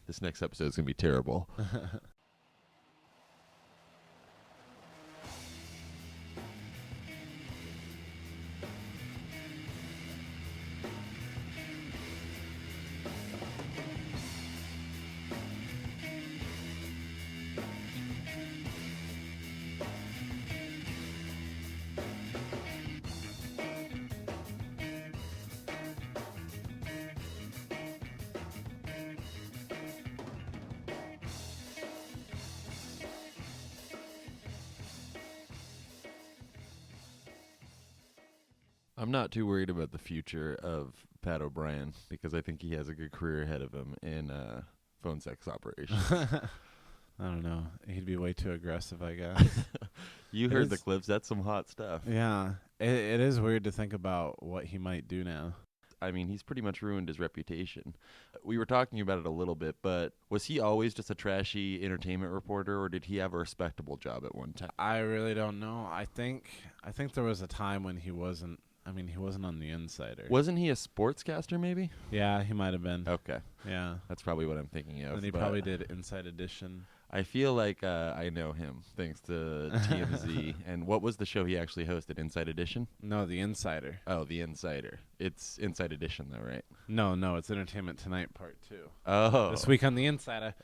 This next episode is going to be terrible. I'm not too worried about the future of Pat O'Brien because I think he has a good career ahead of him in phone sex operations. I don't know. He'd be way too aggressive, I guess. You heard the clips. That's some hot stuff. Yeah. It is weird to think about what he might do now. I mean, he's pretty much ruined his reputation. We were talking about it a little bit, but was he always just a trashy entertainment reporter, or did he have a respectable job at one time? I really don't know. I think there was a time when he wasn't. I mean, he wasn't on The Insider. Wasn't he a sportscaster, maybe? Yeah, he might have been. Okay. Yeah. That's probably what I'm thinking of. And he probably did Inside Edition. I feel like I know him, thanks to TMZ. And what was the show he actually hosted, Inside Edition? No, The Insider. Oh, The Insider. It's Inside Edition, though, right? No, it's Entertainment Tonight Part 2. Oh. This week on The Insider.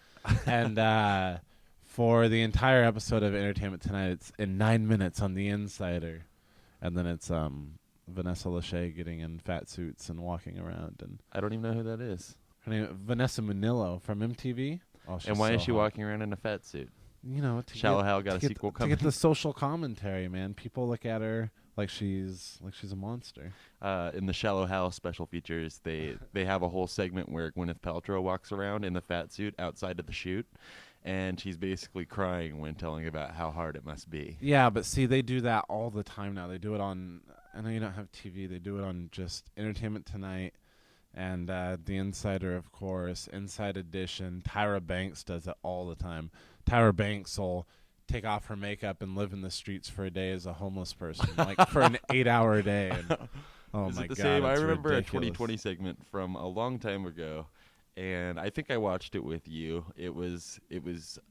And for the entire episode of Entertainment Tonight, it's in 9 minutes on The Insider. And then it's Vanessa Lachey getting in fat suits and walking around. And I don't even know who that is. her name Vanessa Manillo from MTV. Oh, And why is she walking around in a fat suit? You know, Shallow Hal got a sequel coming. To get the social commentary, man. People look at her like she's a monster. In the Shallow Hal special features, they have a whole segment where Gwyneth Paltrow walks around in the fat suit outside of the shoot, and she's basically crying when telling about how hard it must be. Yeah, but see, they do that all the time now. They do it on, I know you don't have TV, they do it on just Entertainment Tonight and The Insider, of course, Inside Edition. Tyra Banks does it all the time. Tyra Banks will take off her makeup and live in the streets for a day as a homeless person, like for an 8-hour day. And, oh Is my it the God, same? I it's remember ridiculous. a 2020 segment from a long time ago, and I think I watched it with you. It was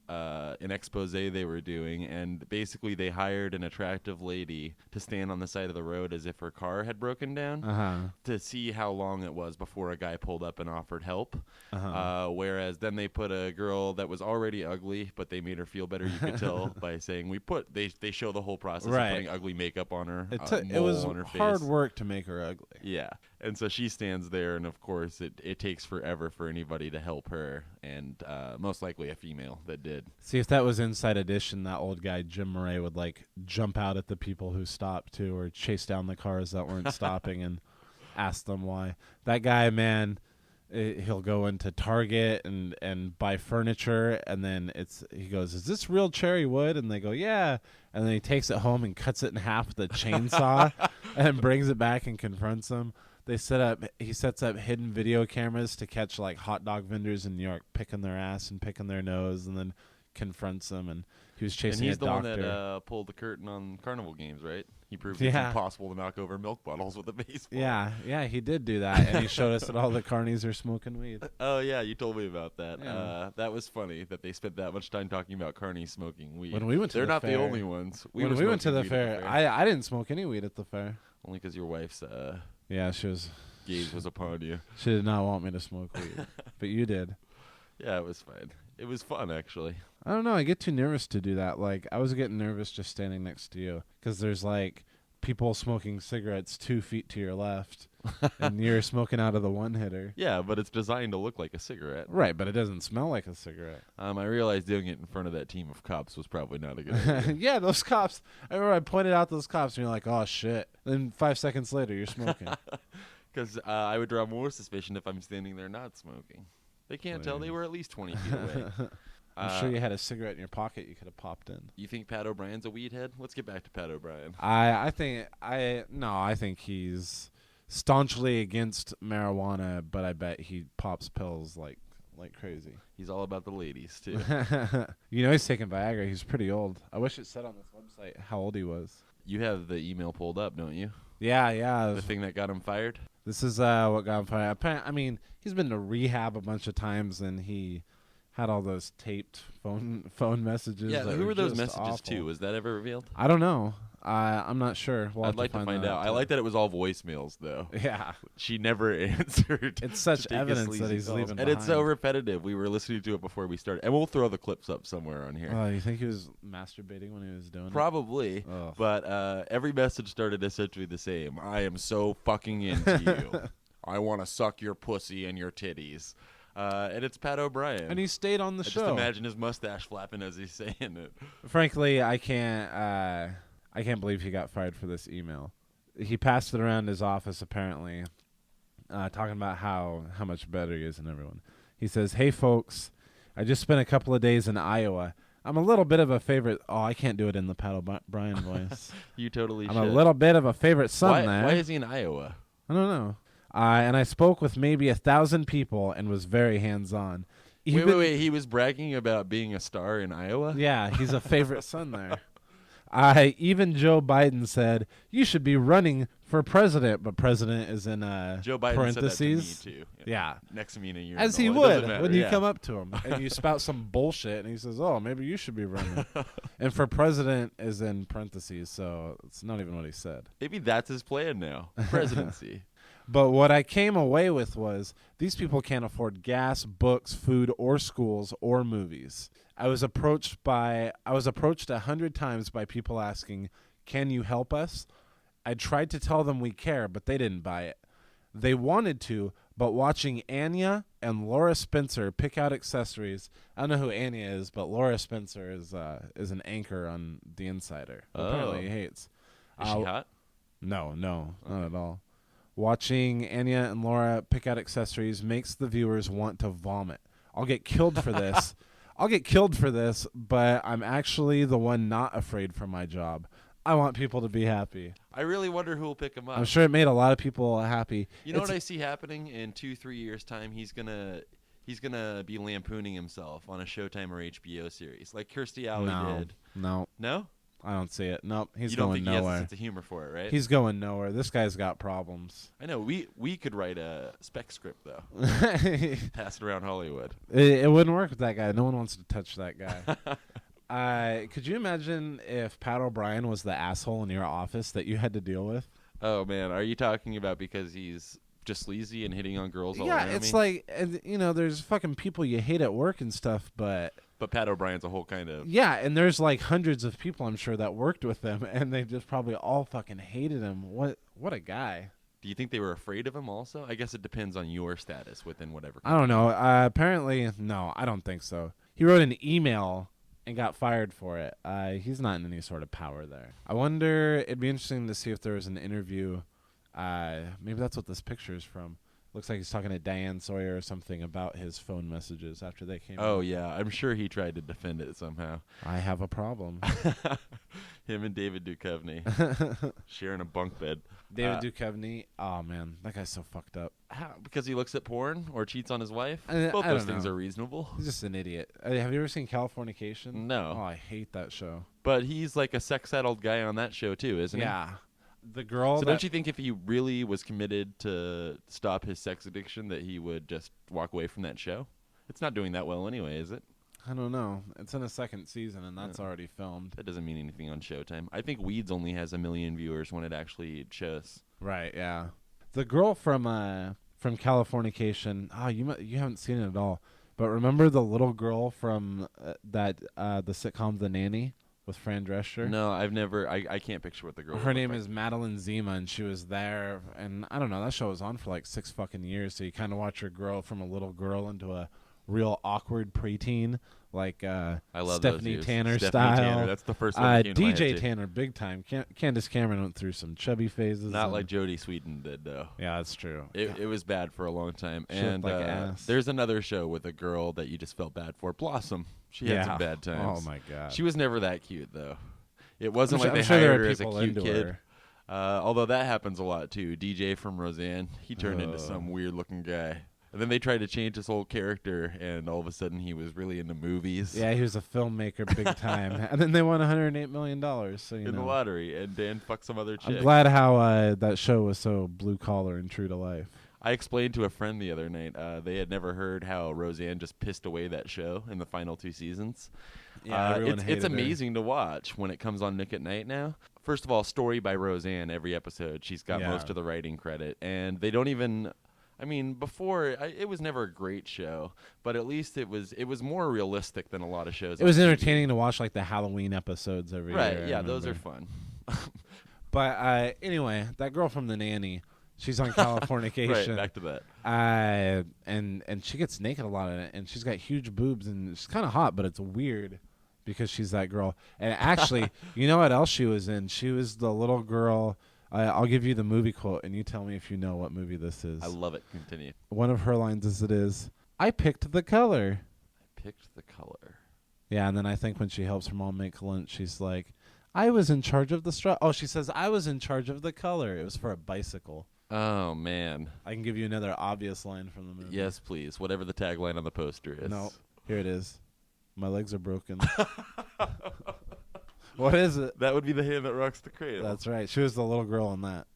an expose they were doing, and basically they hired an attractive lady to stand on the side of the road as if her car had broken down to see how long it was before a guy pulled up and offered help. Whereas then they put a girl that was already ugly, but they made her feel better, you could tell, by saying they show the whole process of putting ugly makeup on her. It was on her face. hard work to make her ugly. Yeah. And so she stands there, and of course it takes forever for anybody to help her, and most likely a female that did. See, if that was Inside Edition, that old guy Jim Murray would like jump out at the people who stopped too, or chase down the cars that weren't stopping and ask them why. That guy, man, he'll go into Target and buy furniture, and then he goes, "Is this real cherry wood?" And they go, "Yeah." And then he takes it home and cuts it in half with a chainsaw and brings it back and confronts them. He sets up hidden video cameras to catch like hot dog vendors in New York picking their ass and picking their nose, and then confronts them. And he was chasing a doctor. And he's the one that pulled the curtain on carnival games, right? He proved it's impossible to knock over milk bottles with a baseball. Yeah, he did do that, and he showed us that all the carnies are smoking weed. Oh yeah, you told me about that. Yeah. That was funny that they spent that much time talking about carnies smoking weed. When we went to They're the not fair, the only ones. When we went to the fair, I didn't smoke any weed at the fair. Only because your wife's gaze was upon you. She did not want me to smoke weed, but you did. Yeah, it was fine. It was fun, actually. I don't know. I get too nervous to do that. Like, I was getting nervous just standing next to you because there's like people smoking cigarettes 2 feet to your left, and you're smoking out of the one hitter. Yeah, but it's designed to look like a cigarette. Right, but it doesn't smell like a cigarette. I realized doing it in front of that team of cops was probably not a good idea. Yeah, those cops. I remember I pointed out those cops, and you're like, "Oh shit!" Then 5 seconds later, you're smoking. Because I would draw more suspicion if I'm standing there not smoking. They can't tell. They were at least 20 feet away. I'm sure you had a cigarette in your pocket you could have popped in. You think Pat O'Brien's a weed head? Let's get back to Pat O'Brien. I think he's staunchly against marijuana, but I bet he pops pills like crazy. He's all about the ladies, too. You know he's taking Viagra. He's pretty old. I wish it said on this website how old he was. You have the email pulled up, don't you? Yeah. The thing that got him fired? This is what got him fired. I mean, he's been to rehab a bunch of times, and he had all those taped phone messages. Yeah, that who were those just messages awful. to? Was that ever revealed? I don't know. I'm not sure. We'll I'd have like to find that out. I too. like that it was all voicemails, though. Yeah, She never answered. it's such to take evidence his that sleazy he's calls. leaving And it's so behind. repetitive. We were listening to it before we started. And we'll throw the clips up somewhere on here. You think he was masturbating when he was doing Probably. it? Ugh. But every message started essentially the same. I am so fucking into you. I want to suck your pussy and your titties. And it's Pat O'Brien. And he stayed on the I show. just imagine his mustache flapping as he's saying it. Frankly, I can't believe he got fired for this email. He passed it around his office apparently, talking about how much better he is than everyone. He says, "Hey folks, I just spent a couple of days in Iowa. I'm a little bit of a favorite." Oh, I can't do it in the Pat O'Brien voice. You totally I'm should. a little bit of a favorite son there. Why is he in Iowa? I don't know. And I spoke with maybe 1,000 people and was very hands-on. Wait. He was bragging about being a star in Iowa? Yeah, he's a favorite son there. Even Joe Biden said, "You should be running for president," but president is in Joe Biden parentheses. said that to me, too. Yeah. Next to me in a year. As he It would doesn't matter, when you yeah. come up to him and you spout some bullshit and he says, "Oh, maybe you should be running." And for president is in parentheses, so it's not even what he said. Maybe that's his plan now. Presidency. But what I came away with was these people can't afford gas, books, food, or schools, or movies. I was approached 100 times by people asking, "Can you help us?" I tried to tell them we care, but they didn't buy it. They wanted to, but watching Anya and Laura Spencer pick out accessories. I don't know who Anya is, but Laura Spencer is an anchor on The Insider. Oh. Apparently he hates. Is she hot? No, not at all. Watching Anya and Laura pick out accessories makes the viewers want to vomit. I'll get killed for this. But I'm actually the one not afraid for my job. I want people to be happy. I really wonder who will pick him up. I'm sure it made a lot of people happy. You know what I see happening in 2-3 years' time? He's gonna be lampooning himself on a Showtime or HBO series, like Kirstie Alley did. No, No? I don't see it. Nope, he's You don't going think he has a nowhere. sense of humor for it, right? He's going nowhere. This guy's got problems. I know. We could write a spec script though. Pass it around Hollywood. It wouldn't work with that guy. No one wants to touch that guy. Could you imagine if Pat O'Brien was the asshole in your office that you had to deal with? Oh man, are you talking about because he's just sleazy and hitting on girls all Yeah, around it's me? like, there's fucking people you hate at work and stuff, but Pat O'Brien's a whole kind of... yeah, and there's like hundreds of people I'm sure that worked with him, and they just probably all fucking hated him. What a guy. Do you think they were afraid of him also? I guess it depends on your status within whatever I don't know. Apparently, no, I don't think so. He wrote an email and got fired for it. He's not in any sort of power there. I wonder, it'd be interesting to see if there was an interview. Maybe that's what this picture is from. Looks like he's talking to Diane Sawyer or something about his phone messages after they came Oh, out. yeah. I'm sure he tried to defend it somehow. I have a problem. Him and David Duchovny sharing a bunk bed. David Duchovny, oh man, that guy's so fucked up. How? Because he looks at porn or cheats on his wife? I Both don't those things know. are reasonable. He's just an idiot. Have you ever seen Californication? No. Oh, I hate that show. But he's like a sex-addled guy on that show, too, isn't he? Yeah. The girl So that don't you think if he really was committed to stop his sex addiction that he would just walk away from that show? It's not doing that well anyway, is it? I don't know. It's in a second season, and that's already filmed. That doesn't mean anything on Showtime. I think Weeds only has 1 million viewers when it actually shows. Right, yeah. The girl from Californication, you haven't seen it at all. But remember the little girl from the sitcom The Nanny with Fran Drescher? No, I've never. I can't picture what the girl. Her name is Madeline Zima, and she was there. And I don't know, that show was on for like 6 fucking years. So you kind of watch her grow from a little girl into a real awkward preteen, like I love Stephanie those Tanner Stephanie style. Tanner, that's the first one that came to my head, DJ too. Tanner, big time. Candace Cameron went through some chubby phases. Not and- like Jodie Sweetin did, though. Yeah, that's true. It was bad for a long time. She And looked like ass. there's another show with a girl that you just felt bad for, Blossom. She had some bad times. Oh my god. She was never that cute, though. It wasn't I'm like they sure there hired are her as a people cute into kid. her. Although that happens a lot, too. DJ from Roseanne, he turned into some weird-looking guy. And then they tried to change his whole character, and all of a sudden he was really into movies. Yeah, he was a filmmaker big time. And then they won $108 million. So, in the lottery, and Dan fucked some other chick. I'm glad how that show was so blue collar and true to life. I explained to a friend the other night, they had never heard how Roseanne just pissed away that show in the final 2 seasons. Yeah, everyone hated It's her. amazing to watch when it comes on Nick at Night now. First of all, story by Roseanne every episode. She's got most of the writing credit. And they don't even... I mean, before, it was never a great show, but at least it was more realistic than a lot of shows. It was entertaining to watch, like, the Halloween episodes every year. Right, yeah, those are fun. But anyway, that girl from The Nanny, she's on Californication. Right, back to that. And she gets naked a lot in it, and she's got huge boobs, and she's kind of hot, but it's weird because she's that girl. And actually, you know what else she was in? She was the little girl. I'll give you the movie quote, and you tell me if you know what movie this is. I love it. Continue. One of her lines is, "I picked the color." I picked the color. Yeah, and then I think when she helps her mom make lunch, she's like, "I was in charge of the straw." Oh, she says, "I was in charge of the color." It was for a bicycle. Oh, man. I can give you another obvious line from the movie. Yes, please. Whatever the tagline on the poster is. No, here it is. "My legs are broken." What is it? That would be The Hand That Rocks the Cradle. That's right. She was the little girl in that.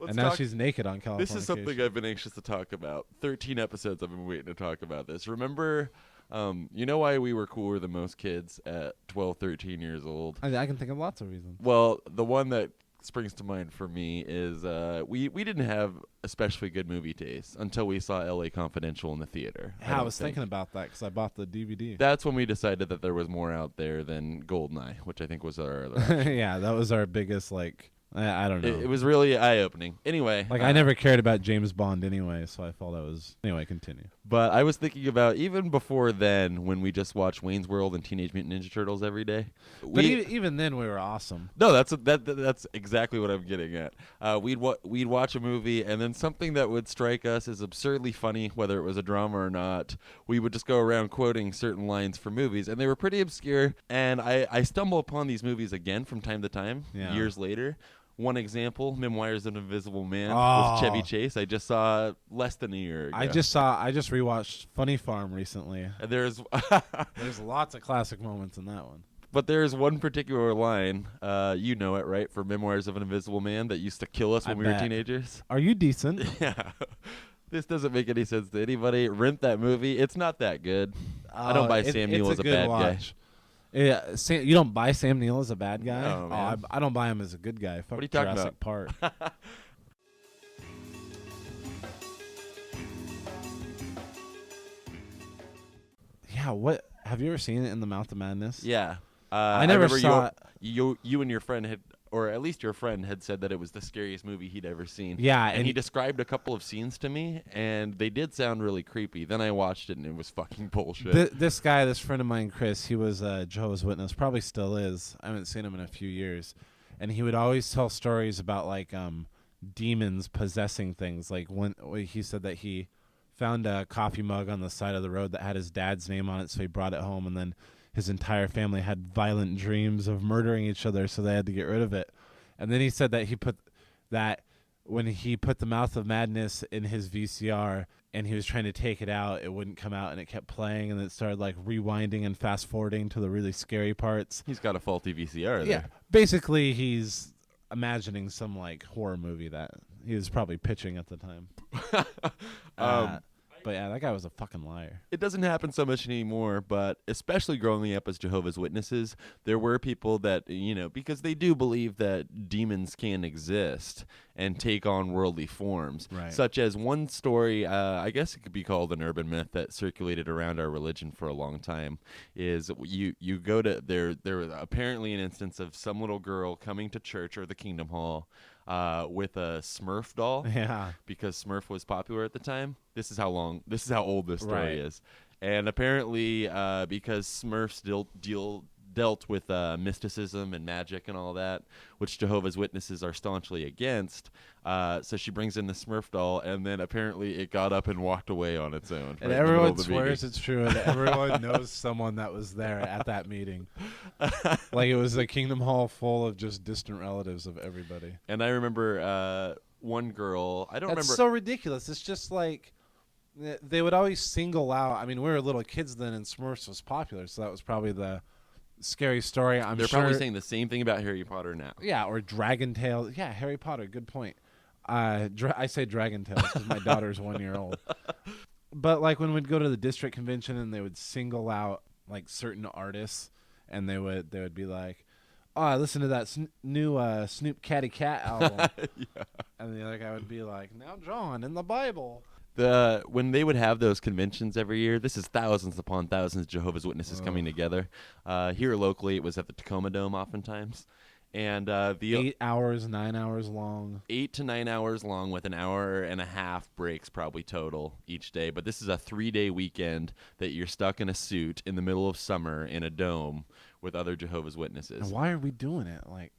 And now she's naked on California. This is something I've been anxious to talk about. 13 episodes I've been waiting to talk about this. Remember, you know why we were cooler than most kids at 12, 13 years old? I can think of lots of reasons. Well, the one that springs to mind for me is we didn't have especially good movie taste until we saw L.A. Confidential in the theater. Yeah, I was thinking about that because I bought the DVD. That's when we decided that there was more out there than Goldeneye, which I think was our other option. Yeah, that was our biggest, I don't know. It was really eye-opening. Anyway. I never cared about James Bond anyway, so I thought that was... Anyway, continue. But I was thinking about, even before then, when we just watched Wayne's World and Teenage Mutant Ninja Turtles every day. But even then, we were awesome. No, that's exactly what I'm getting at. We'd watch a movie, and then something that would strike us as absurdly funny, whether it was a drama or not, we would just go around quoting certain lines from movies, and they were pretty obscure. And I stumble upon these movies again from time to time, years later. One example, Memoirs of an Invisible Man with Chevy Chase. I just saw less than a year ago. I just rewatched Funny Farm recently. There's lots of classic moments in that one. But there's one particular line, you know it, right, for Memoirs of an Invisible Man that used to kill us when we were teenagers. Are you decent? Yeah. This doesn't make any sense to anybody. Rent that movie. It's not that good. I don't buy Sam Neill as a bad guy. Yeah, you don't buy Sam Neill as a bad guy? No, man. I don't buy him as a good guy. Fuck what are you talking Jurassic about? Park. Yeah, what? Have you ever seen it in the Mouth of Madness? Yeah. I never saw it. You and your friend had, or at least your friend had said that it was the scariest movie he'd ever seen. Yeah. And he described a couple of scenes to me, and they did sound really creepy. Then I watched it, and it was fucking bullshit. This friend of mine, Chris, he was a Jehovah's Witness, probably still is. I haven't seen him in a few years. And he would always tell stories about, demons possessing things. Like, when he said that he found a coffee mug on the side of the road that had his dad's name on it, so he brought it home, and then his entire family had violent dreams of murdering each other, so they had to get rid of it. And then he said that when he put the Mouth of Madness in his VCR and he was trying to take it out, it wouldn't come out, and it kept playing, and it started rewinding and fast forwarding to the really scary parts. He's got a faulty VCR there. Yeah, basically he's imagining some horror movie that he was probably pitching at the time. But yeah, that guy was a fucking liar. It doesn't happen so much anymore, but especially growing up as Jehovah's Witnesses, there were people that, because they do believe that demons can exist and take on worldly forms. Right. Such as one story, I guess it could be called an urban myth that circulated around our religion for a long time, is you go to, there was apparently an instance of some little girl coming to church or the Kingdom Hall with a Smurf doll. Yeah. Because Smurf was popular at the time. This is how old this story Right. is. And apparently, because Smurfs dealt with mysticism and magic and all that, which Jehovah's Witnesses are staunchly against, so she brings in the Smurf doll, and then apparently it got up and walked away on its own. And everyone swears it's true, and everyone knows someone that was there at that meeting. It was a Kingdom Hall full of just distant relatives of everybody. And I remember one girl, I don't remember. That's so ridiculous. It's just they would always single out. I mean, we were little kids then, and Smurfs was popular, so that was probably the scary story. They're probably saying the same thing about Harry Potter now. Yeah, or Dragon Tales. Yeah, Harry Potter. Good point. I say Dragon Tales because my daughter's 1 year old. But like when we'd go to the district convention and they would single out like certain artists, and they would be like, "Oh, I listened to that new Snoop Catty Cat album," Yeah. and the other guy would be like, "Now John in the Bible." When they would have those conventions every year, this is thousands upon thousands of Jehovah's Witnesses coming together. Here locally, it was at the Tacoma Dome oftentimes. And the 8 hours, 9 hours long. 8 to 9 hours long with an hour and a half breaks probably total each day. But this is a 3-day weekend that you're stuck in a suit in the middle of summer in a dome with other Jehovah's Witnesses. And why are we doing it? Like,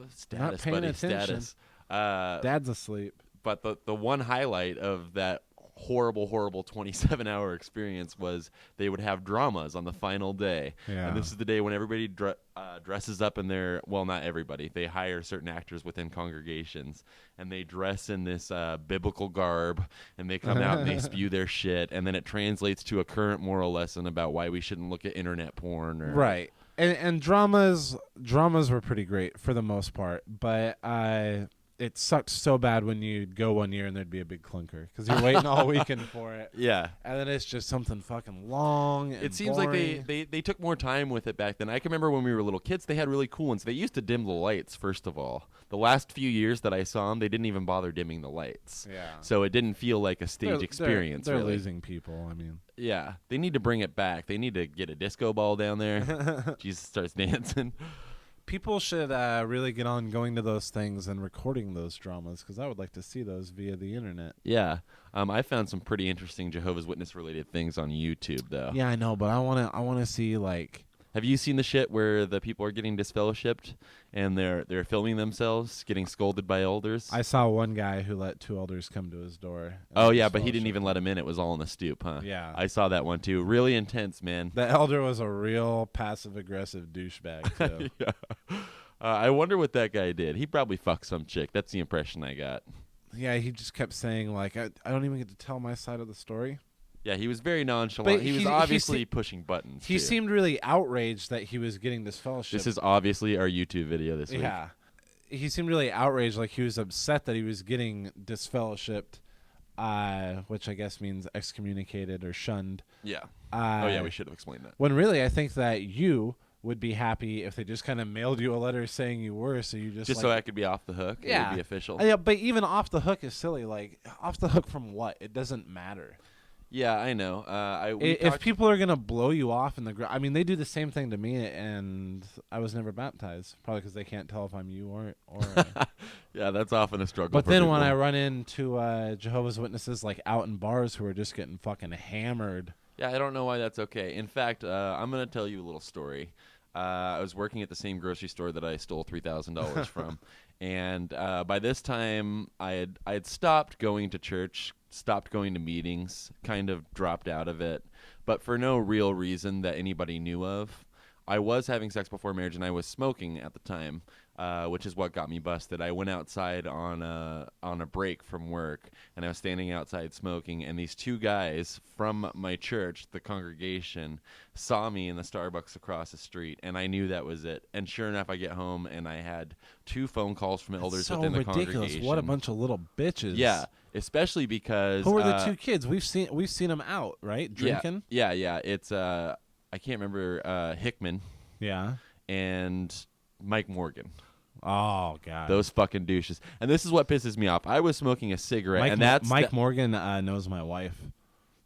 Status, paying buddy, attention. status. Dad's asleep. But the one highlight of that horrible 27-hour experience was they would have dramas on the final day. Yeah. And this is the day when everybody dresses up in their, well, not everybody. They hire certain actors within congregations, and they dress in this biblical garb, and they come out and they spew their shit, and then it translates to a current moral lesson about why we shouldn't look at internet porn. Right. And dramas were pretty great for the most part, but it sucked so bad when you'd go 1 year and there'd be a big clunker because you're waiting all weekend for it. Yeah. And then it's just something fucking long and it seems boring. like they took more time with it back then. I can remember when we were little kids, they had really cool ones. They used to dim the lights, first of all. The last few years that I saw them, they didn't even bother dimming the lights. Yeah. So it didn't feel like a stage experience. They're really. losing people, I mean. Yeah. They need to bring it back. They need to get a disco ball down there. Jesus starts dancing. People should really get on going to those things and recording those dramas because I would like to see those via the internet. Yeah. I found some pretty interesting Jehovah's Witness related things on YouTube, though. Yeah, I know, but I want to see like. Have you seen the shit where the people are getting disfellowshipped and they're filming themselves getting scolded by elders? I saw one guy who let 2 elders come to his door. Oh, yeah, but he didn't even let him in. It was all on the stoop, huh? Yeah. I saw that one, too. Really intense, man. The elder was a real passive-aggressive douchebag, too. Yeah. I wonder what that guy did. He probably fucked some chick. That's the impression I got. Yeah, he just kept saying, like, I don't even get to tell my side of the story. Yeah, he was very nonchalant. But he was obviously pushing buttons. He too. seemed really outraged that he was getting disfellowshipped. This is obviously our YouTube video this week. Yeah. He seemed really outraged, like he was upset that he was getting disfellowshipped, which I guess means excommunicated or shunned. Yeah. Oh, yeah, we should have explained that. When really I think that you would be happy if they just kind of mailed you a letter saying you were, so you just so I could be off the hook. Yeah. It would be official. Yeah, but even off the hook is silly. Like, off the hook from what? It doesn't matter. Yeah, I know. If people are gonna blow you off in the ground, I mean, they do the same thing to me, and I was never baptized, probably because they can't tell if I'm you or. Yeah, that's often a struggle. But for then people. when I run into Jehovah's Witnesses like out in bars who are just getting fucking hammered. Yeah, I don't know why that's okay. In fact, I'm gonna tell you a little story. I was working at the same grocery store that I stole $3,000 from, and by this time I had stopped going to church, stopped going to meetings, kind of dropped out of it, but for no real reason that anybody knew of. I was having sex before marriage, and I was smoking at the time, which is what got me busted. I went outside on a break from work, and I was standing outside smoking, and these 2 guys from my church, the congregation, saw me in the Starbucks across the street, and I knew that was it. And sure enough, I get home, and I had 2 phone calls from elders within the congregation. What a bunch of little bitches. Yeah, especially because... Who were the 2 kids? We've seen them out, right? Drinking? Yeah. It's... I can't remember Hickman. Yeah. And Mike Morgan. Oh God. Those fucking douches. And this is what pisses me off. I was smoking a cigarette, and that's Mike Morgan knows my wife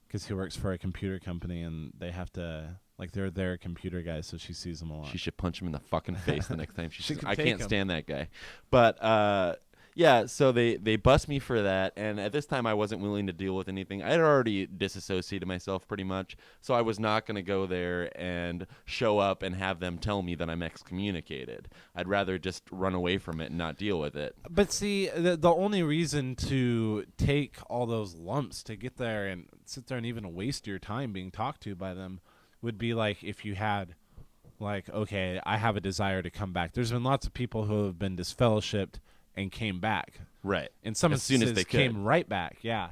because he works for a computer company, and they have to they're their computer guys, so she sees them a lot. She should punch him in the fucking face the next time she sees him. I take can't him. stand that guy. But yeah, so they bust me for that, and at this time I wasn't willing to deal with anything. I had already disassociated myself pretty much, so I was not going to go there and show up and have them tell me that I'm excommunicated. I'd rather just run away from it and not deal with it. But see, the only reason to take all those lumps to get there and sit there and even waste your time being talked to by them would be like if you had, like, okay, I have a desire to come back. There's been lots of people who have been disfellowshipped and came back. Right. In some as soon as they came right back, yeah.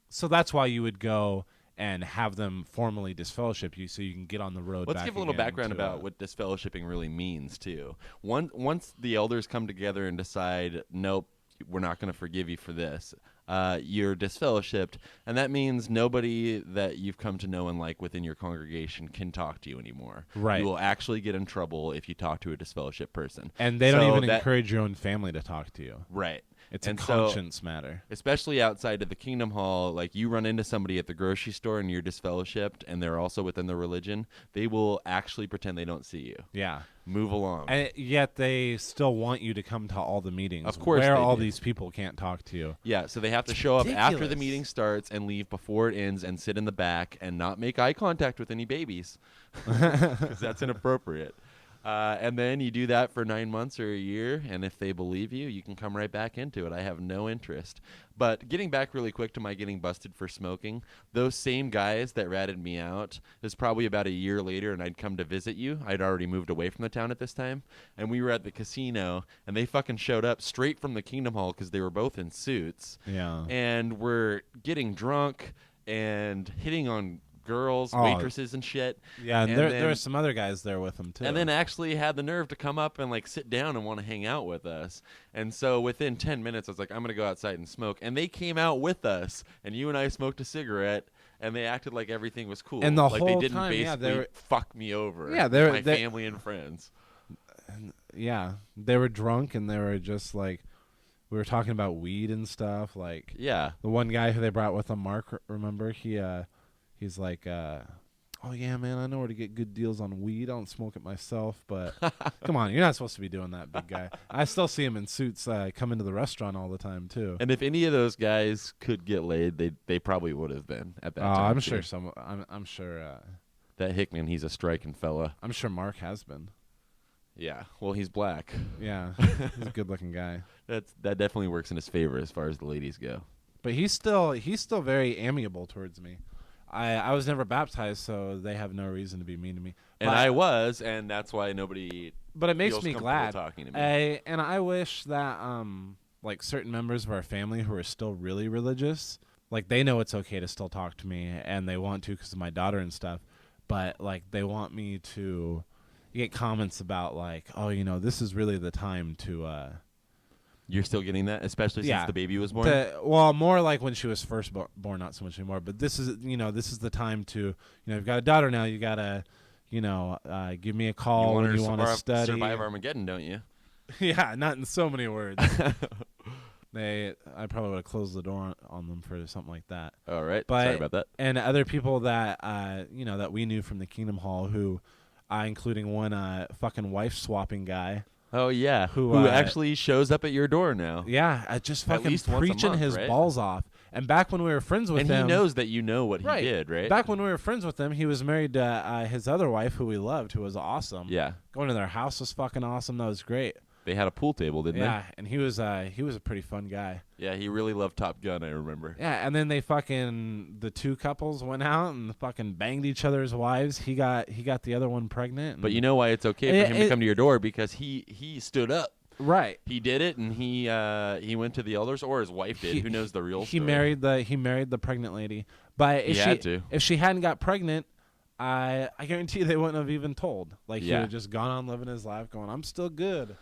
So that's why you would go and have them formally disfellowship you so you can get on the road. Let's back give a little again background about what disfellowshipping really means, too. Once the elders come together and decide, nope, we're not going to forgive you for this. You're disfellowshipped, and that means nobody that you've come to know and like within your congregation can talk to you anymore. Right. You will actually get in trouble if you talk to a disfellowshipped person. And they don't even encourage your own family to talk to you. Right. It's a conscience matter. Especially outside of the Kingdom Hall, like you run into somebody at the grocery store and you're disfellowshipped and they're also within the religion, they will actually pretend they don't see you. Yeah. Move along. And yet they still want you to come to all the meetings. Of course where they all do. these people can't talk to you. Yeah, so they have to show up after the ridiculous. meeting starts and leave before it ends and sit in the back and not make eye contact with any babies because that's inappropriate. And then you do that for 9 months or a year, and if they believe you, you can come right back into it. I have no interest. But getting back really quick to my getting busted for smoking, those same guys that ratted me out, it was probably about a year later, and I'd come to visit you. I'd already moved away from the town at this time, and we were at the casino, and they fucking showed up straight from the Kingdom Hall because they were both in suits. Yeah. And we're getting drunk and hitting on girls, waitresses and shit. Yeah, and there were some other guys there with them too. And then actually had the nerve to come up and like sit down and want to hang out with us. And so within 10 minutes I was like, I'm going to go outside and smoke. And they came out with us and you and I smoked a cigarette and they acted like everything was cool. And the like whole they didn't time, basically fuck me over. Yeah, my family and friends. Yeah, they were drunk and they were just like, we were talking about weed and stuff. Like, yeah, the one guy who they brought with them, Mark, remember? He's like, oh, yeah, man, I know where to get good deals on weed. I don't smoke it myself, but come on, you're not supposed to be doing that, big guy. I still see him in suits come into the restaurant all the time, too. And if any of those guys could get laid, they probably would have been at that time. I'm sure I'm sure. That Hickman, he's a striking fella. I'm sure Mark has been. Yeah, well, he's black. Yeah, he's a good-looking guy. That definitely works in his favor as far as the ladies go. But he's still very amiable towards me. I was never baptized, so they have no reason to be mean to me. And I was, and that's why nobody. But it makes feels me glad. Talking to me. And I wish that like certain members of our family who are still really religious, like they know it's okay to still talk to me, and they want to because of my daughter and stuff. But like they want me to get comments about like, oh, this is really the time to. You're still getting that, especially since the baby was born? Well, more like when she was first born, not so much anymore. But this is the time to, you've got a daughter now. You got to, give me a call when you want to study. Survive Armageddon, don't you? Yeah, not in so many words. I probably would have closed the door on them for something like that. All right. Sorry about that. And other people that, that we knew from the Kingdom Hall who, including one fucking wife-swapping guy. Oh, yeah. Who actually shows up at your door now. Yeah, just fucking least once a preaching month, his right? balls off. And back when we were friends with him... And he knows that you know what he did, right? Back when we were friends with him, he was married to his other wife, who we loved, who was awesome. Yeah. Going to their house was fucking awesome. That was great. They had a pool table, didn't they? Yeah, and he was a pretty fun guy. Yeah, he really loved Top Gun, I remember. Yeah, and then the two couples went out and fucking banged each other's wives. He got the other one pregnant. But you know why it's okay for him to come to your door? Because he stood up. Right. He did it, and he went to the elders, or his wife did. Who knows the real story? He married the pregnant lady. But if she hadn't got pregnant, I guarantee they wouldn't have even told. Like he would have just gone on living his life, going, "I'm still good."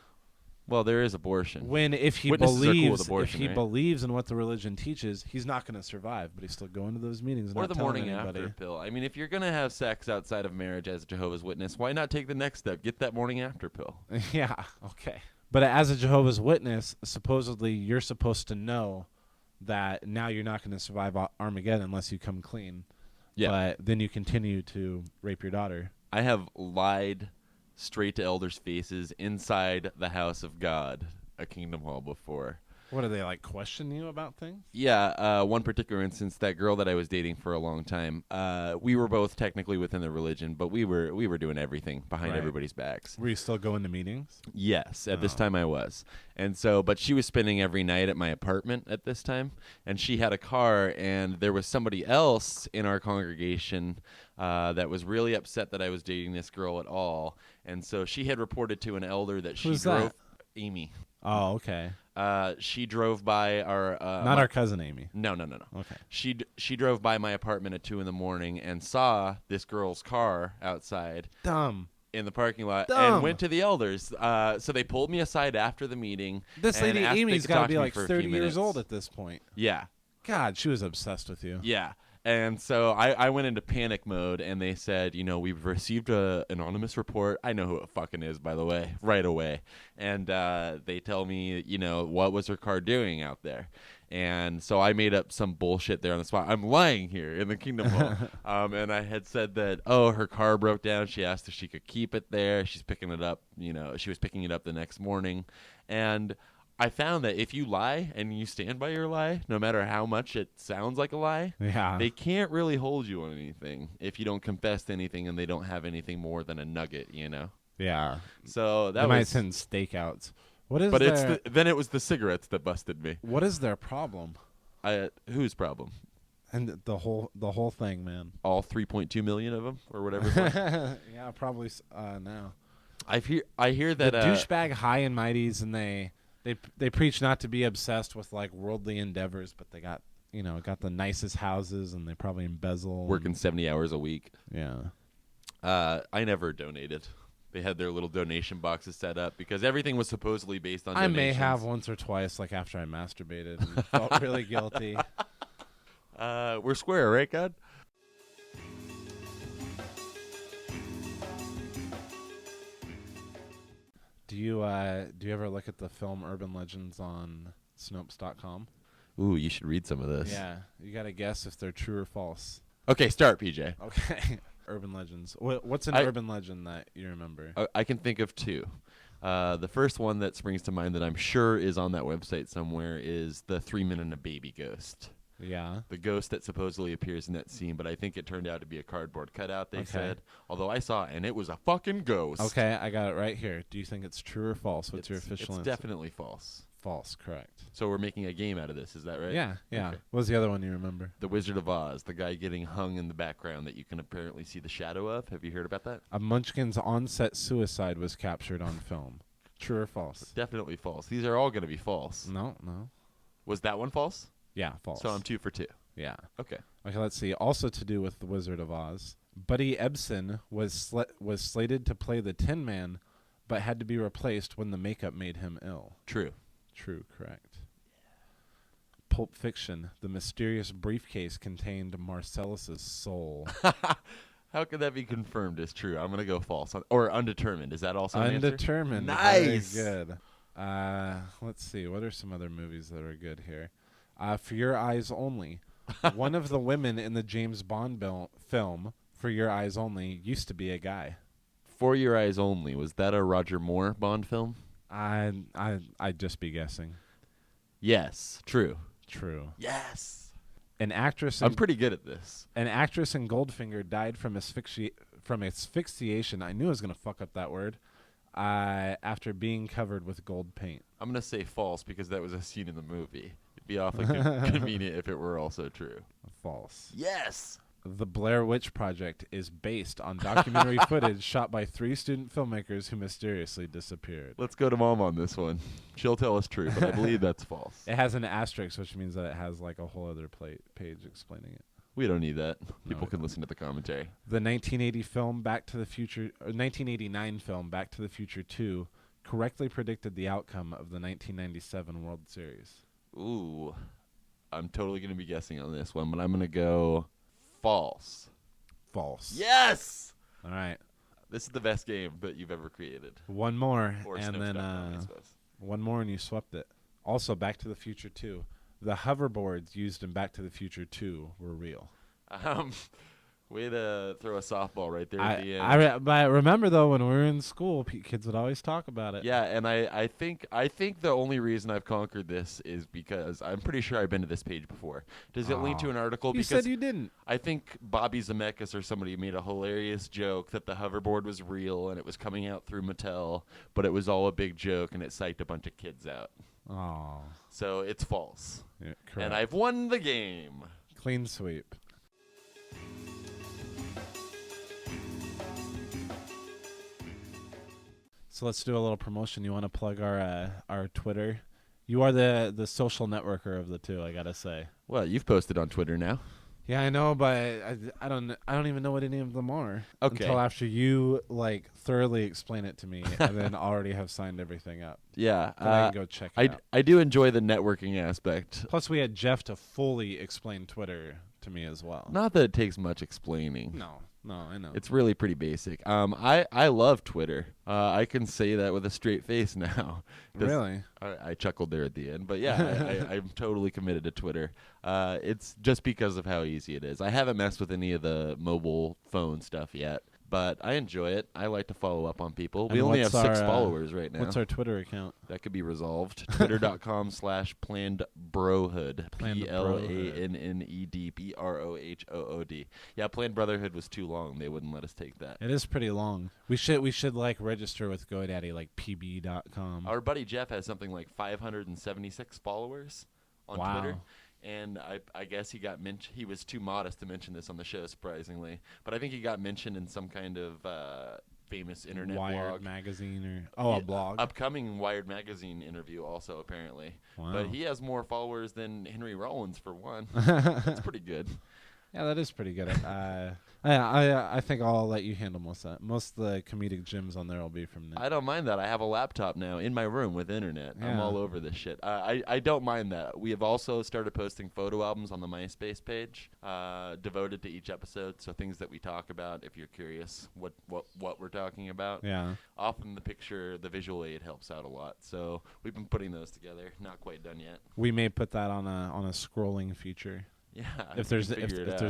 Well, there is abortion. If he Witnesses are cool with believes abortion, right? believes in what the religion teaches, he's not going to survive. But he's still going to those meetings and or not the telling morning anybody. after pill. I mean, if you're gonna have sex outside of marriage as a Jehovah's Witness, why not take the next step? Get that morning after pill. Yeah. Okay. But as a Jehovah's Witness, supposedly you're supposed to know that now you're not going to survive Armageddon unless you come clean. Yeah. But then you continue to rape your daughter. I have lied straight to elders' faces inside the house of God, a Kingdom Hall, before. What, do they, like, question you about things? Yeah, one particular instance, that girl that I was dating for a long time, we were both technically within the religion, but we were doing everything behind everybody's backs. Were you still going to meetings? Yes, at this time I was. And so, but she was spending every night at my apartment at this time, and she had a car, and there was somebody else in our congregation that was really upset that I was dating this girl at all, and so she had reported to an elder that she drove... Amy. Oh, okay. She drove by our... Not our cousin Amy. No. Okay. She drove by my apartment at 2 a.m. and saw this girl's car outside. Dumb. in the parking lot Dumb. and went to the elders. So they pulled me aside after the meeting. This and lady asked if they Amy's could got to talk be me like for a 30 few years old minutes. at this point. Yeah. God, she was obsessed with you. Yeah. And so I went into panic mode, and they said, we've received an anonymous report. I know who it fucking is, by the way, right away. And they tell me, what was her car doing out there? And so I made up some bullshit there on the spot. I'm lying here in the Kingdom Hall. And I had said that, her car broke down. She asked if she could keep it there. She's picking it up. She was picking it up the next morning. And I found that if you lie and you stand by your lie, no matter how much it sounds like a lie, they can't really hold you on anything if you don't confess to anything and they don't have anything more than a nugget, Yeah. So that they was might send stakeouts. What is But their, then it was the cigarettes that busted me. what is their problem? Whose problem? And the whole thing, man. All 3.2 million of them or whatever. It was. Yeah, probably now. I hear that The douchebag high and mighties, and they preach not to be obsessed with like worldly endeavors, but they got the nicest houses, and they probably embezzle. Working 70 hours a week. Yeah. I never donated. They had their little donation boxes set up because everything was supposedly based on donations. I may have once or twice, like after I masturbated, and felt really guilty. We're square, right, God? Do you ever look at the film Urban Legends on Snopes.com? Ooh, you should read some of this. Yeah, you got to guess if they're true or false. Okay, start, PJ. Okay. Urban legends. What's an urban legend that you remember? I can think of two. The first one that springs to mind that I'm sure is on that website somewhere is the 3 Men and a Baby ghost. Yeah. The ghost that supposedly appears in that scene, but I think it turned out to be a cardboard cutout, they said. Although I saw it, and it was a fucking ghost. Okay, I got it right here. Do you think it's true or false? What's your official answer? It's definitely false. False, correct. So we're making a game out of this, is that right? Yeah. Okay. What was the other one you remember? The Wizard of Oz, the guy getting hung in the background that you can apparently see the shadow of. Have you heard about that? A Munchkin's on-set suicide was captured on film. True or false? Definitely false. These are all going to be false. No. Was that one false? Yeah, false. So I'm 2 for 2. Yeah. Okay, let's see. Also to do with the Wizard of Oz, Buddy Ebsen was slated to play the Tin Man, but had to be replaced when the makeup made him ill. True, correct. Pulp Fiction, the mysterious briefcase contained Marcellus's soul. How could that be confirmed as true? I'm going to go false. Or undetermined. Is that also an answer? Undetermined. Nice. Very good. Let's see. What are some other movies that are good here? For Your Eyes Only. One of the women in the James Bond film, For Your Eyes Only, used to be a guy. For Your Eyes Only. Was that a Roger Moore Bond film? I'd just be guessing. Yes. True. Yes. An actress. I'm pretty good at this. An actress in Goldfinger died from asphyxiation. I knew I was going to fuck up that word. After being covered with gold paint. I'm going to say false because that was a scene in the movie. It'd be awfully convenient if it were also true. False. Yes. The Blair Witch Project is based on documentary footage shot by 3 student filmmakers who mysteriously disappeared. Let's go to Mom on this one. She'll tell us true, but I believe that's false. It has an asterisk, which means that it has like a whole other page explaining it. We don't need that. People can listen to the commentary. The 1980 film Back to the Future, or 1989 film Back to the Future 2 correctly predicted the outcome of the 1997 World Series. Ooh. I'm totally going to be guessing on this one, but I'm going to go false. Yes! All right. This is the best game that you've ever created. One more, Or and then I suppose. one more, and you swept it. Also, Back to the Future 2. The hoverboards used in Back to the Future 2 were real. Way to throw a softball right there at the end. I remember, though, when we were in school, kids would always talk about it. Yeah, and I think the only reason I've conquered this is because I'm pretty sure I've been to this page before. Does it link to an article? You said you didn't. I think Bobby Zemeckis or somebody made a hilarious joke that the hoverboard was real and it was coming out through Mattel, but it was all a big joke and it psyched a bunch of kids out. Oh. So it's false. Yeah, correct. And I've won the game. Clean sweep. So let's do a little promotion. You want to plug our Twitter? You are the social networker of the two, I gotta say. Well, you've posted on Twitter now. Yeah, I know, but I don't even know what any of them are Okay. until after you like thoroughly explain it to me, and then already have signed everything up. Yeah. Then I can go check it out. I do enjoy the networking aspect. Plus, we had Jeff to fully explain Twitter to me as well. Not that it takes much explaining. No, I know. It's really pretty basic. I love Twitter. I can say that with a straight face now. 'Cause Really? I chuckled there at the end, but yeah, I'm totally committed to Twitter. It's just because of how easy it is. I haven't messed with any of the mobile phone stuff yet, but I enjoy it. I like to follow up on people. We And only have what's 6 our, followers right now. What's our Twitter account? That could be resolved. Twitter.com/PlannedBrohood. Planned PLANNED BROHOOD. Yeah, Planned Brotherhood was too long. They wouldn't let us take that. It is pretty long. We should like register with GoDaddy, like pb.com. Our buddy Jeff has something like 576 followers on Wow. Twitter. And I guess he got he was too modest to mention this on the show, surprisingly. But I think he got mentioned in some kind of famous internet Wired blog. magazine a blog. Upcoming Wired magazine interview also, apparently. Wow. But he has more followers than Henry Rollins, for one. That's pretty good. Yeah, that is pretty good. I think I'll let you handle most of that. Most of the comedic gems on there will be from Nick. I don't mind that. I have a laptop now in my room with internet. I'm Yeah. all over this shit. I don't mind that. We have also started posting photo albums on the MySpace page, devoted to each episode. So things that we talk about, if you're curious what we're talking about. Yeah. Often the visual aid helps out a lot. So we've been putting those together. Not quite done yet. We may put that on a scrolling feature. Yeah. If there's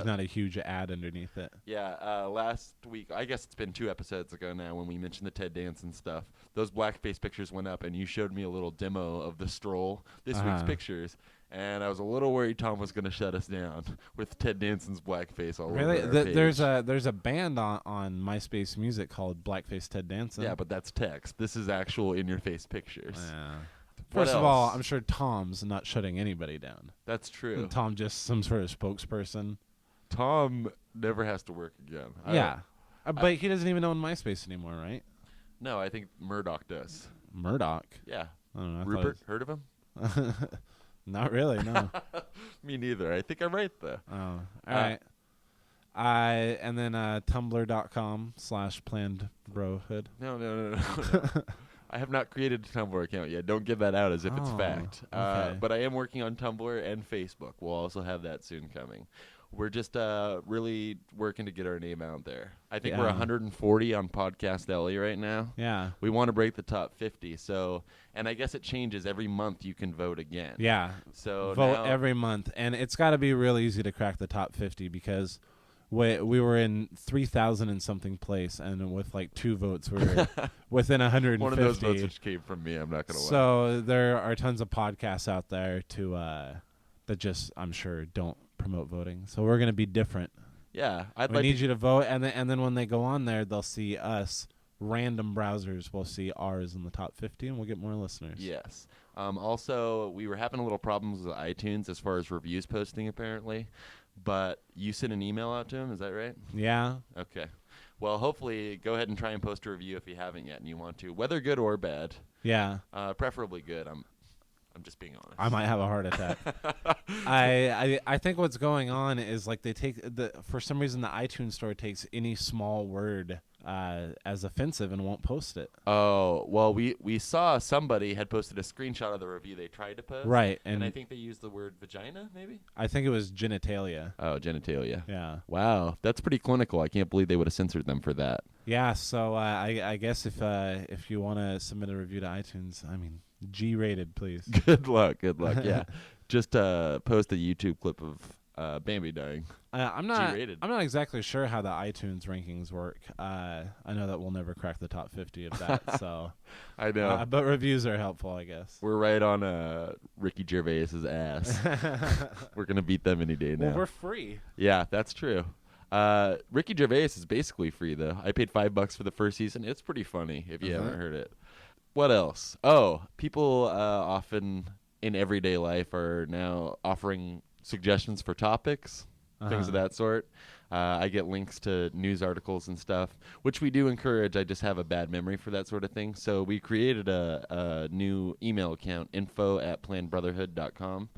not a huge ad underneath it. Yeah, last week, I guess it's been 2 episodes ago now when we mentioned the Ted Danson stuff. Those blackface pictures went up, and you showed me a little demo of the stroll, this week's pictures, and I was a little worried Tom was going to shut us down with Ted Danson's blackface all Really? over our page. There's a band on MySpace Music called Blackface Ted Danson. Yeah, but that's text. This is actual in-your-face pictures. Yeah. What First of all, else? I'm sure Tom's not shutting anybody down. That's true. Isn't Tom just some sort of spokesperson? Tom never has to work again. Yeah. But he doesn't even own MySpace anymore, right? No, I think Murdoch does. Murdoch? Yeah. I don't know. I Rupert, heard of him? Not really, no. Me neither. I think I'm right, though. Oh, all right. And then tumblr.com/plannedbrohood. No. I have not created a Tumblr account yet. Don't give that out as if it's fact. Okay. But I am working on Tumblr and Facebook. We'll also have that soon coming. We're just really working to get our name out there. I think we're 140 on Podcast Alley right now. Yeah. We want to break the top 50. And I guess it changes every month. You can vote again. Yeah. So vote now, every month, and it's got to be real easy to crack the top 50 because we were in 3,000 and something place, and with like 2 votes, we were within 150. One of those votes which came from me. I'm not going to lie. So there are tons of podcasts out there that just, I'm sure, don't promote voting. So we're going to be different. Yeah, We need you to vote, and then when they go on there, they'll see us. Random browsers will see ours in the top 50, and we'll get more listeners. Yes. Also, we were having a little problems with iTunes as far as reviews posting, apparently. But you sent an email out to him, is that right? Yeah. Okay. Well, hopefully, go ahead and try and post a review if you haven't yet and you want to, whether good or bad. Yeah. Preferably good. I'm just being honest. I might have a heart attack. I think what's going on is like they take for some reason the iTunes store takes any small word as offensive and won't post it. Oh, well, we saw somebody had posted a screenshot of the review they tried to post. Right, and I think they used the word vagina, maybe? I think it was genitalia. Oh, genitalia. Yeah. Wow, that's pretty clinical. I can't believe they would have censored them for that. Yeah, so I guess if you want to submit a review to iTunes, I mean, G-rated, please. Good luck. Yeah. Just post a YouTube clip of Bambi dying. I'm not G-rated. I'm not exactly sure how the iTunes rankings work. I know that we'll never crack the top 50 of that. So I know. but reviews are helpful, I guess. We're right on Ricky Gervais's ass. We're gonna beat them any day now. Well, we're free. Yeah, that's true. Ricky Gervais is basically free though. I paid $5 for the first season. It's pretty funny if you haven't heard it. What else? Oh, people often in everyday life are now offering suggestions for topics, things of that sort. I get links to news articles and stuff, which we do encourage. I just have a bad memory for that sort of thing. So we created a new email account, info@plannedbrotherhood.com.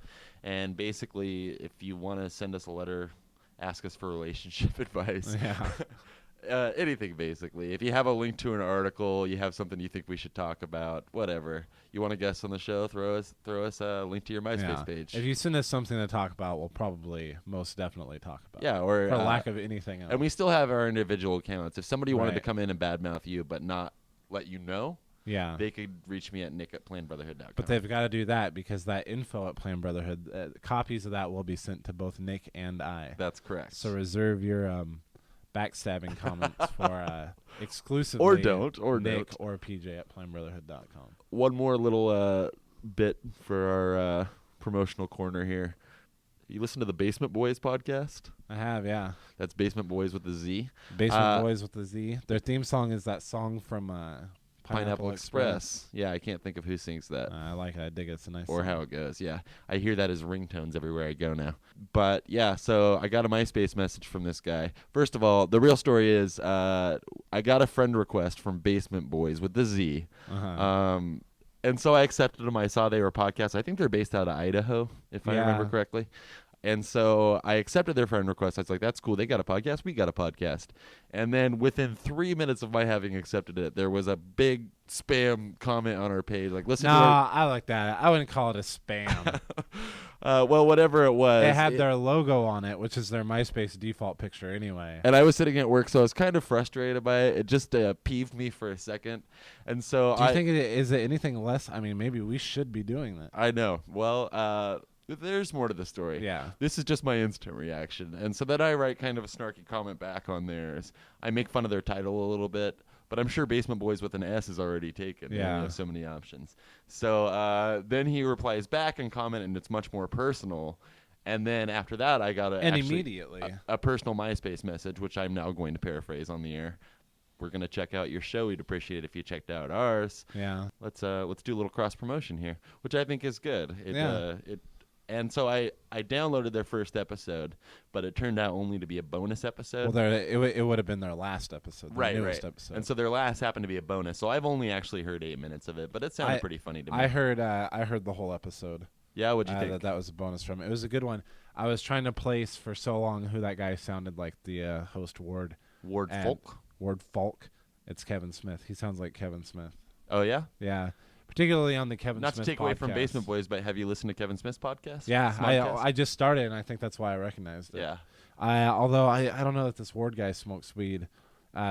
And basically, if you want to send us a letter ask us for relationship advice. Yeah. Anything, basically. If you have a link to an article, you have something you think we should talk about, whatever. You want to guest on the show, throw us a link to your MySpace page. If you send us something to talk about, we'll probably most definitely talk about. Yeah, or for lack of anything else. And we still have our individual accounts. If somebody wanted to Right. come in and badmouth you but not let you know, yeah. they could reach me at nick@planbrotherhood.com. But they've got to do that because that info at Plan Brotherhood, copies of that will be sent to both Nick and I. That's correct. So reserve your backstabbing comments for exclusively Or don't. Nick or PJ at planbrotherhood.com. One more little bit for our promotional corner here. You listen to the Basement Boys podcast? I have, yeah. That's Basement Boys with a Z. Basement Boys with the Z. Their theme song is that song from Pineapple Express. Yeah, I can't think of who sings that. I like it. I dig it. It's a nice Or song. how it goes, yeah. I hear that as ringtones everywhere I go now. But, yeah, so I got a MySpace message from this guy. First of all, the real story is I got a friend request from Basement Boys with the Z. Uh-huh. And so I accepted them. I saw they were podcasts. I think they're based out of Idaho, if I remember correctly. And so I accepted their friend request. I was like, that's cool. They got a podcast. We got a podcast. And then within 3 minutes of my having accepted it, there was a big spam comment on our page. Like, listen to our... I like that. I wouldn't call it a spam. Well, whatever it was. They had their logo on it, which is their MySpace default picture anyway. And I was sitting at work, so I was kind of frustrated by it. It just peeved me for a second. And so Do you think is it anything less? I mean, maybe we should be doing that. I know. Well, there's more to the story. Yeah. This is just my instant reaction. And so then I write kind of a snarky comment back on theirs. I make fun of their title a little bit, but I'm sure Basement Boys with an S is already taken. Yeah. You have so many options. So then he replies back and comment, and it's much more personal. And then after that, I got immediately a personal MySpace message, which I'm now going to paraphrase on the air. We're going to check out your show. We'd appreciate it if you checked out ours. Yeah. Let's do a little cross promotion here, which I think is good. And so I downloaded their first episode, but it turned out only to be a bonus episode. Well, it would have been their last episode, the newest episode. And so their last happened to be a bonus. So I've only actually heard 8 minutes of it, but it sounded pretty funny to me. I heard the whole episode. Yeah, what'd you think? That was a bonus from it. It was a good one. I was trying to place for so long who that guy sounded like, the host Ward Folk? Ward Falk. It's Kevin Smith. He sounds like Kevin Smith. Oh, yeah? Yeah. Particularly on the Kevin Smith Not to take podcast. away from Basement Boys, but have you listened to Kevin Smith's podcast? Yeah, Smodcast? I just started, and I think that's why I recognized it. Yeah. Although I don't know that this Ward guy smokes weed.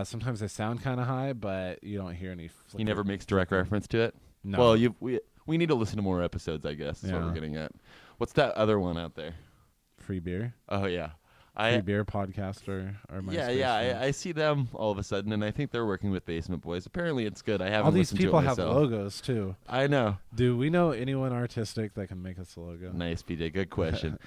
Sometimes they sound kind of high, but you don't hear any. He never makes direct reference to it? No. Well, we need to listen to more episodes, I guess, is what Yeah. we're getting at. What's that other one out there? Free beer. Oh, yeah. Free beer podcast or MySpace. I see them all of a sudden, and I think they're working with Basement Boys. Apparently, it's good. I haven't All these listened people to it have myself. logos too. I know. Do we know anyone artistic that can make us a logo? Nice, PJ. Good question.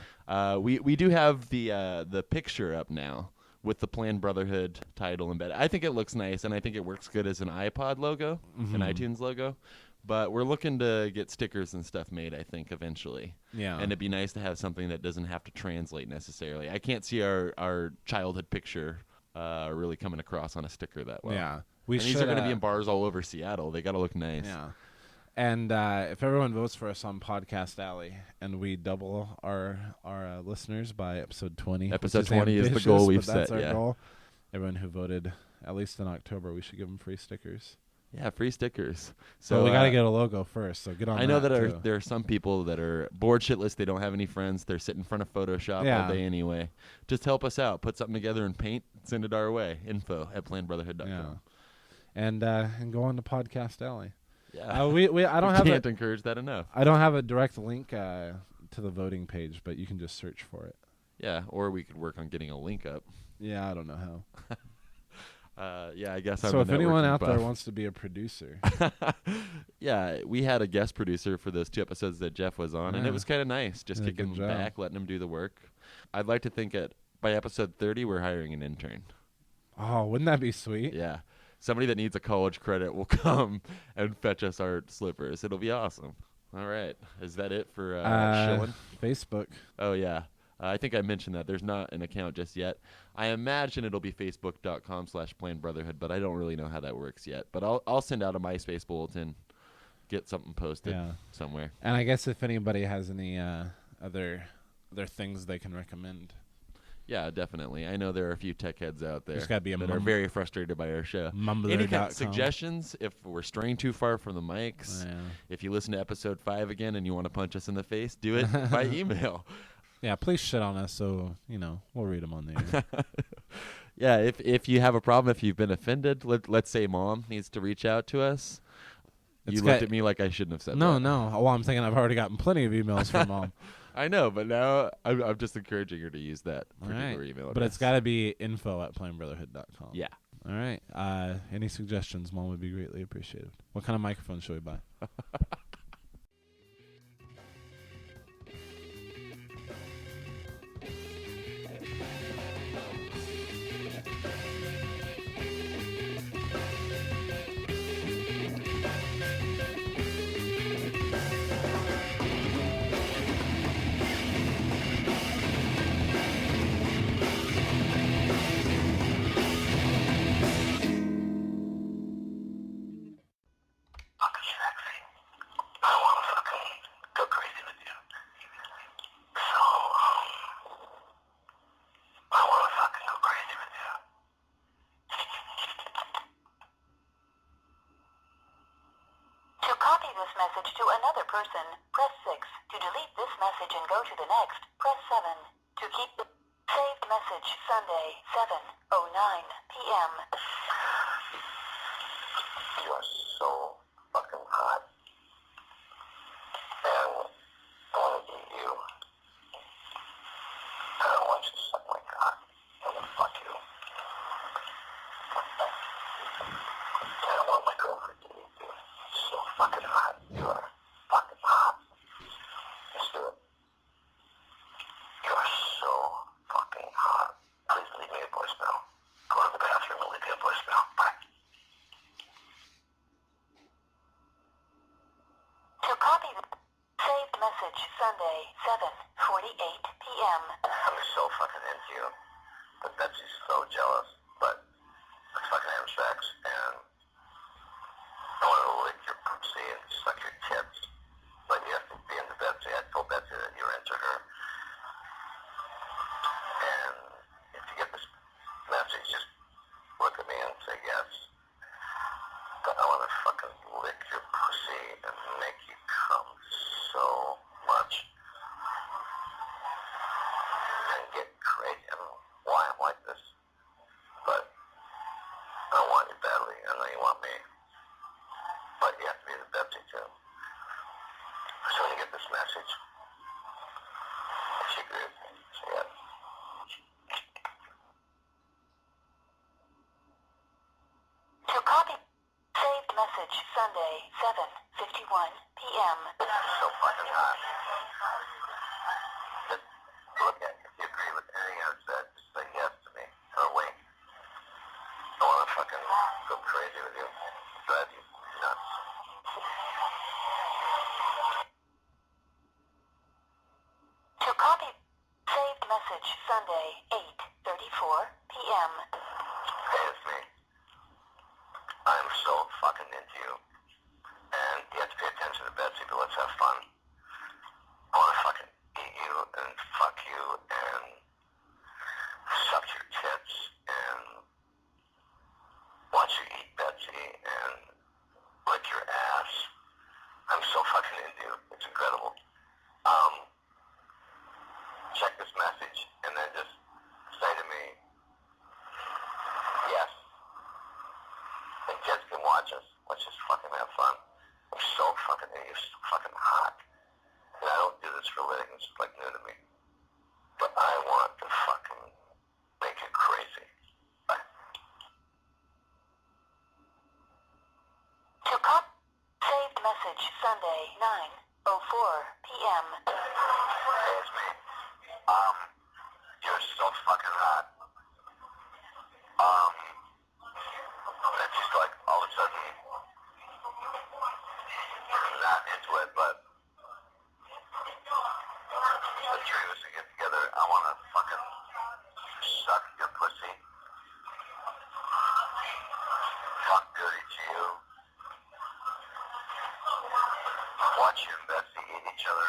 We do have the picture up now with the Planned Brotherhood title embedded. I think it looks nice, and I think it works good as an iPod logo, an iTunes logo. But we're looking to get stickers and stuff made, I think, eventually. Yeah. And it'd be nice to have something that doesn't have to translate necessarily. I can't see our childhood picture really coming across on a sticker that well. Yeah. These are going to be in bars all over Seattle. They got to look nice. Yeah. And if everyone votes for us on Podcast Alley and we double our listeners by episode 20. Episode 20 is the goal we've set. That's our yeah. goal. Everyone who voted, at least in October, we should give them free stickers. Yeah, free stickers. So we got to get a logo first. So get on. I know that too. there are some people that are bored shitless. They don't have any friends. They're sitting in front of Photoshop all day anyway. Just help us out. Put something together and paint. Send it our way. info@planbrotherhood.com. Yeah. And go on to Podcast Alley. Yeah. I don't have can't encourage that enough. I don't have a direct link to the voting page, but you can just search for it. Yeah, or we could work on getting a link up. Yeah, I don't know how. Yeah, I guess. So if anyone out there buff. wants to be a producer, yeah, we had a guest producer for those 2 episodes that Jeff was on, and it Yeah. was kind of nice, just Yeah, kicking good him job. back, letting him do the work. I'd like to think by episode 30, we're hiring an intern. oh, wouldn't that be sweet? Yeah, somebody that needs a college credit will come and fetch us our slippers. It'll be awesome. All right, is that it for shilling? Facebook. Oh yeah. I think I mentioned that. There's not an account just yet. I imagine it'll be facebook.com/planbrotherhood, but I don't really know how that works yet. But I'll send out a MySpace bulletin, get something posted somewhere. And I guess if anybody has any other things they can recommend. Yeah, definitely. I know there are a few tech heads out there There's got to be a that are very frustrated by our show. Any kind of mumbler.com. suggestions if we're straying too far from the mics? Yeah. If you listen to episode 5 again and you want to punch us in the face, do it by email. Yeah, please shit on us so, we'll read them on the air. Yeah, if you have a problem, if you've been offended, let's say Mom needs to reach out to us. You looked at me like I shouldn't have said that. No. Well, I'm thinking I've already gotten plenty of emails from Mom. I know, but now I'm just encouraging her to use that particular email address. But it's got to be info@plainbrotherhood.com. Yeah. All right. Any suggestions, Mom, would be greatly appreciated. What kind of microphone should we buy? Message to another person, press 6. To delete this message and go to the next, press 7. To keep the saved message, Sunday, 7:09 p.m. You are so fucking hot. And I want to eat you. I don't want you to suck my cock. I'm gonna fuck you. I don't want my girlfriend to eat you. You're so fucking hot. You are fucking hot. Let's do it. You are so fucking hot. Please leave me a voicemail. Go to the bathroom and leave me a voicemail. Bye. To copy the saved message, Sunday, 7:48 p.m. I'm so fucking into you. But Betsy's so jealous. But let's fucking have sex. And I want to lick your pussy and suck your tits. But you have to be into Betsy. I told Betsy that you're into her. And if you get this message, just look at me and say yes. But I want to fucking lick your pussy and make you come so much. And get crazy. I don't know why I'm like this. But I want you badly. I know you want me. But you have to be the Betsy too. So when you get this message, if you agree with me, say yes. To copy saved message, Sunday, 7:51 p.m. So fucking hot. Just look at it. If you agree with anything I've said, just say yes to me. Or wait. I want to fucking go crazy with you. Drive you nuts. To copy saved message, Sunday, 8:34 p.m. Hey, it's me. I'm so fucking into you. And you have to pay attention to Betsy, but let's have fun. I want to fucking eat you and fuck you and suck your tits and watch you eat Betsy and lick your ass. I'm so fucking into you. It's incredible. Check this message and then just say to me, yes. And kids can watch us. Let's just fucking have fun. I'm so fucking into you. You're so fucking hot. And I don't do this for a living. It's like new to me. But I want to fucking make you crazy. Bye. To copy saved message, Sunday, 9:04 p.m. Hey, it's me. You're so fucking hot. It's just like all of a sudden, I'm not into it, but the three of us to get together, I want to fucking suck your pussy. Fuck dirty to you. Watch you and Betsy eat each other.